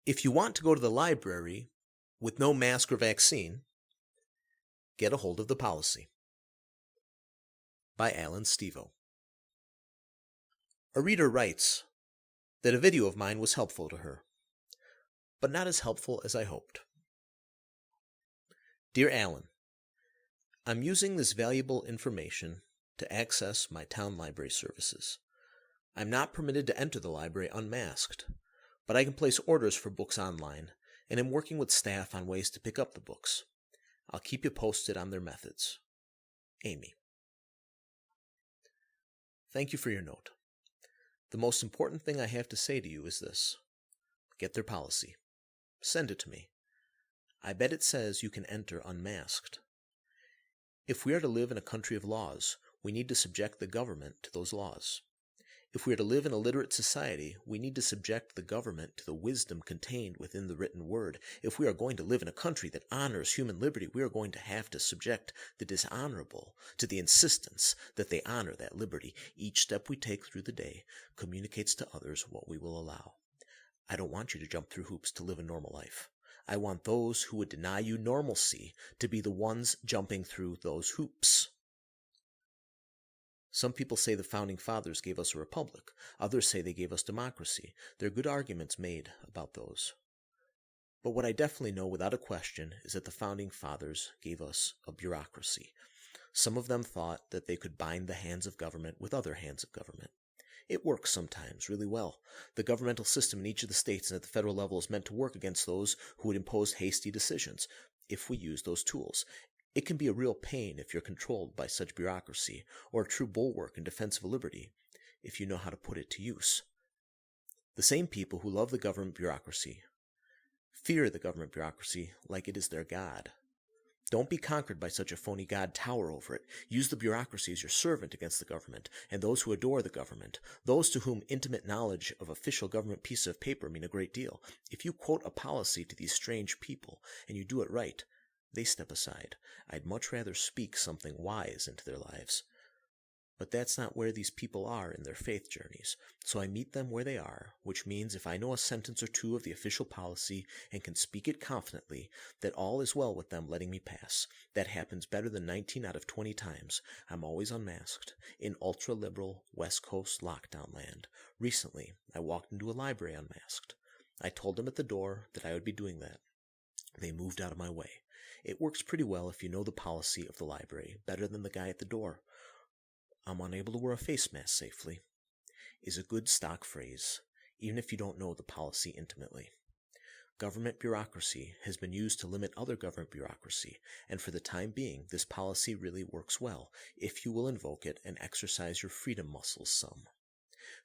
If you want to go to the library with no mask or vaccine, get a hold of the policy. By Alan Stevo. A reader writes that a video of mine was helpful to her, but not as helpful as I hoped. Dear Alan, I'm using this valuable information to access my town library services. I'm not permitted to enter the library unmasked, but I can place orders for books online, and am working with staff on ways to pick up the books. I'll keep you posted on their methods. Amy. Thank you for your note. The most important thing I have to say to you is this. Get their policy. Send it to me. I bet it says you can enter unmasked. If we are to live in a country of laws, we need to subject the government to those laws. If we are to live in a literate society, we need to subject the government to the wisdom contained within the written word. If we are going to live in a country that honors human liberty, we are going to have to subject the dishonorable to the insistence that they honor that liberty. Each step we take through the day communicates to others what we will allow. I don't want you to jump through hoops to live a normal life. I want those who would deny you normalcy to be the ones jumping through those hoops. Some people say the Founding Fathers gave us a republic. Others say they gave us democracy. There are good arguments made about those. But what I definitely know without a question is that the Founding Fathers gave us a bureaucracy. Some of them thought that they could bind the hands of government with other hands of government. It works sometimes really well. The governmental system in each of the states and at the federal level is meant to work against those who would impose hasty decisions, if we use those tools. It can be a real pain if you're controlled by such bureaucracy, or a true bulwark in defense of liberty, if you know how to put it to use. The same people who love the government bureaucracy fear the government bureaucracy like it is their god. Don't be conquered by such a phony god. Tower over it. Use the bureaucracy as your servant against the government, and those who adore the government, those to whom intimate knowledge of official government pieces of paper mean a great deal. If you quote a policy to these strange people, and you do it right, they step aside. I'd much rather speak something wise into their lives. But that's not where these people are in their faith journeys, so I meet them where they are, which means if I know a sentence or two of the official policy and can speak it confidently, that all is well with them letting me pass. That happens better than 19 out of 20 times. I'm always unmasked, in ultra-liberal West Coast lockdown land. Recently, I walked into a library unmasked. I told them at the door that I would be doing that. They moved out of my way. It works pretty well if you know the policy of the library, better than the guy at the door. I'm unable to wear a face mask safely, is a good stock phrase, even if you don't know the policy intimately. Government bureaucracy has been used to limit other government bureaucracy, and for the time being, this policy really works well, if you will invoke it and exercise your freedom muscles some.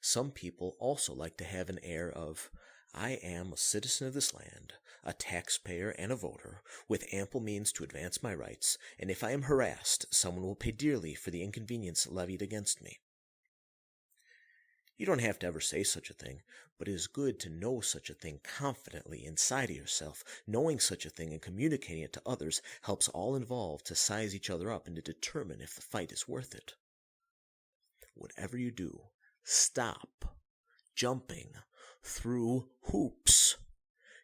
Some people also like to have an air of, I am a citizen of this land, a taxpayer and a voter, with ample means to advance my rights, and if I am harassed, someone will pay dearly for the inconvenience levied against me. You don't have to ever say such a thing, but it is good to know such a thing confidently inside of yourself. Knowing such a thing and communicating it to others helps all involved to size each other up and to determine if the fight is worth it. Whatever you do, stop jumping through hoops.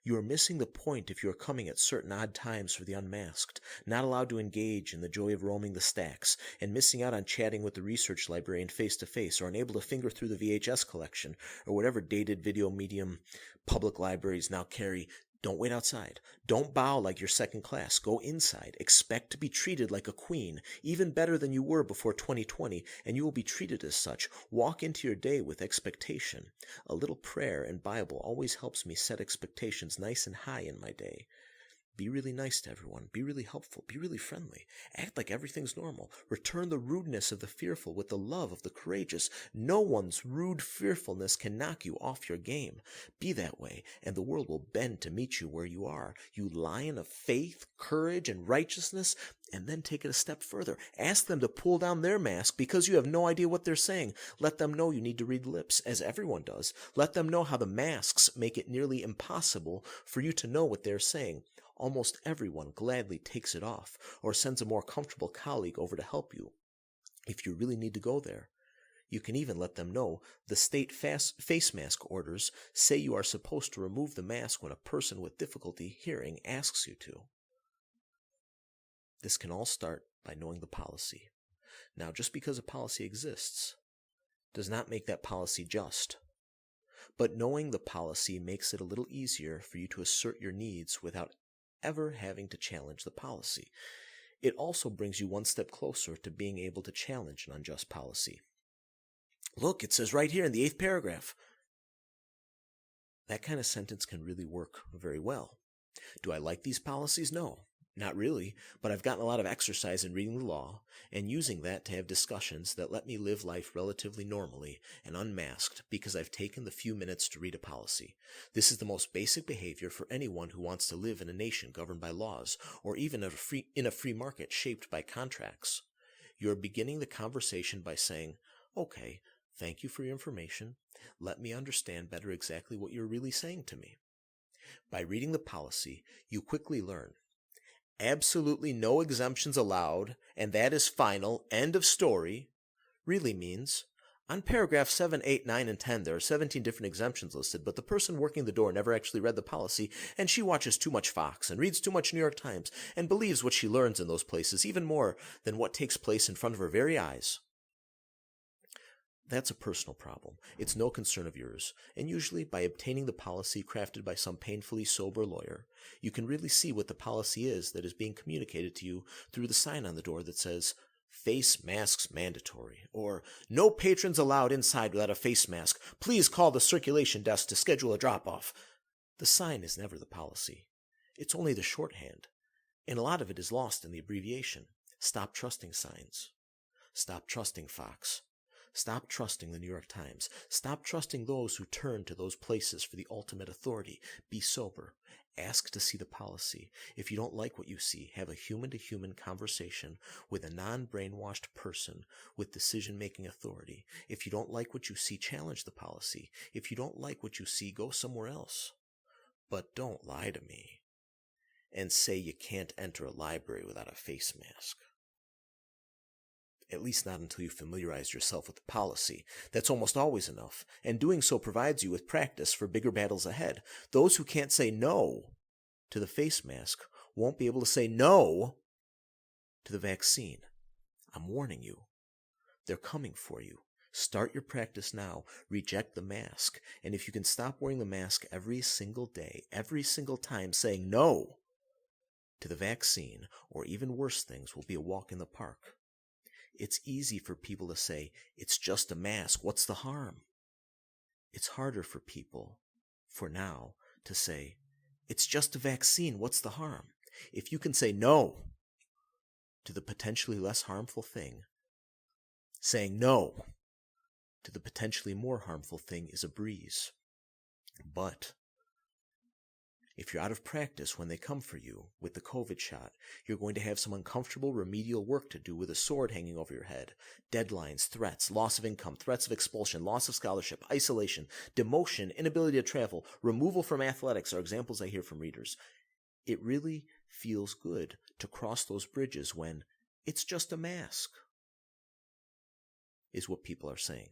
You are missing the point if you are coming at certain odd times for the unmasked, not allowed to engage in the joy of roaming the stacks, and missing out on chatting with the research librarian face-to-face, or unable to finger through the VHS collection, or whatever dated video medium public libraries now carry. Don't wait outside. Don't bow like you're second class. Go inside. Expect to be treated like a queen, even better than you were before 2020, and you will be treated as such. Walk into your day with expectation. A little prayer and Bible always helps me set expectations nice and high in my day. Be really nice to everyone. Be really helpful. Be really friendly. Act like everything's normal. Return the rudeness of the fearful with the love of the courageous. No one's rude fearfulness can knock you off your game. Be that way, and the world will bend to meet you where you are. You lion of faith, courage, and righteousness, and then take it a step further. Ask them to pull down their mask because you have no idea what they're saying. Let them know you need to read lips, as everyone does. Let them know how the masks make it nearly impossible for you to know what they're saying. Almost everyone gladly takes it off, or sends a more comfortable colleague over to help you, if you really need to go there. You can even let them know the state face mask orders say you are supposed to remove the mask when a person with difficulty hearing asks you to. This can all start by knowing the policy. Now, just because a policy exists does not make that policy just. But knowing the policy makes it a little easier for you to assert your needs without ever having to challenge the policy. It also brings you one step closer to being able to challenge an unjust policy. Look, it says right here in the 8th paragraph. That kind of sentence can really work very well. Do I like these policies? No, not really, but I've gotten a lot of exercise in reading the law and using that to have discussions that let me live life relatively normally and unmasked because I've taken the few minutes to read a policy. This is the most basic behavior for anyone who wants to live in a nation governed by laws or even in a free market shaped by contracts. You're beginning the conversation by saying, okay, thank you for your information. Let me understand better exactly what you're really saying to me. By reading the policy, you quickly learn absolutely no exemptions allowed, and that is final, end of story, really means on paragraph 7, 8, 9, and 10 there are 17 different exemptions listed, but the person working the door never actually read the policy, and she watches too much Fox and reads too much New York Times and believes what she learns in those places even more than what takes place in front of her very eyes. That's a personal problem. It's no concern of yours. And usually, by obtaining the policy crafted by some painfully sober lawyer, you can really see what the policy is that is being communicated to you through the sign on the door that says, face masks mandatory, or no patrons allowed inside without a face mask. Please call the circulation desk to schedule a drop-off. The sign is never the policy. It's only the shorthand, and a lot of it is lost in the abbreviation. Stop trusting signs. Stop trusting Fox. Stop trusting the New York Times. Stop trusting those who turn to those places for the ultimate authority. Be sober. Ask to see the policy. If you don't like what you see, have a human-to-human conversation with a non-brainwashed person with decision-making authority. If you don't like what you see, challenge the policy. If you don't like what you see, go somewhere else. But don't lie to me and say you can't enter a library without a face mask. At least not until you familiarize yourself with the policy. That's almost always enough, and doing so provides you with practice for bigger battles ahead. Those who can't say no to the face mask won't be able to say no to the vaccine. I'm warning you. They're coming for you. Start your practice now. Reject the mask. And if you can stop wearing the mask every single day, every single time saying no to the vaccine, or even worse things, will be a walk in the park. It's easy for people to say, it's just a mask, what's the harm? It's harder for people, for now, to say, it's just a vaccine, what's the harm? If you can say no to the potentially less harmful thing, saying no to the potentially more harmful thing is a breeze. But if you're out of practice when they come for you with the COVID shot, you're going to have some uncomfortable remedial work to do with a sword hanging over your head. Deadlines, threats, loss of income, threats of expulsion, loss of scholarship, isolation, demotion, inability to travel, removal from athletics are examples I hear from readers. It really feels good to cross those bridges when it's just a mask, is what people are saying.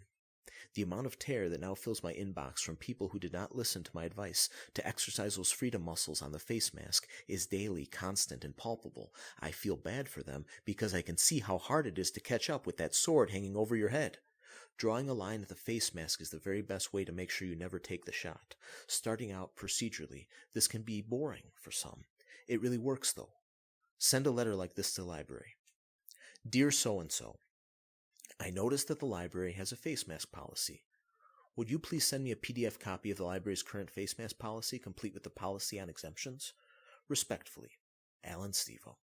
The amount of terror that now fills my inbox from people who did not listen to my advice to exercise those freedom muscles on the face mask is daily, constant, and palpable. I feel bad for them because I can see how hard it is to catch up with that sword hanging over your head. Drawing a line at the face mask is the very best way to make sure you never take the shot. Starting out procedurally, this can be boring for some. It really works, though. Send a letter like this to the library. Dear so-and-so, I noticed that the library has a face mask policy. Would you please send me a PDF copy of the library's current face mask policy, complete with the policy on exemptions? Respectfully, Alan Stevo.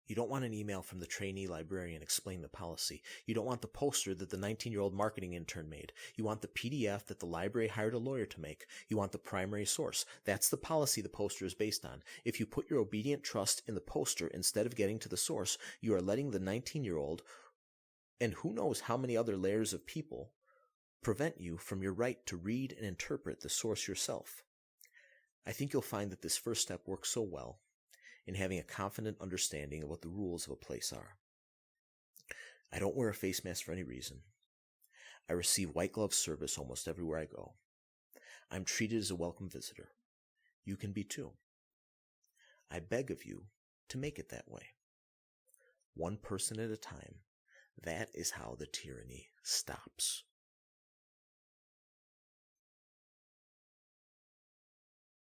You don't want an email from the trainee librarian explaining the policy. You don't want the poster that the 19-year-old marketing intern made. You want the PDF that the library hired a lawyer to make. You want the primary source. That's the policy the poster is based on. If you put your obedient trust in the poster instead of getting to the source, you are letting the 19-year-old and who knows how many other layers of people prevent you from your right to read and interpret the source yourself. I think you'll find that this first step works so well in having a confident understanding of what the rules of a place are. I don't wear a face mask for any reason. I receive white glove service almost everywhere I go. I'm treated as a welcome visitor. You can be too. I beg of you to make it that way. One person at a time. That is how the tyranny stops.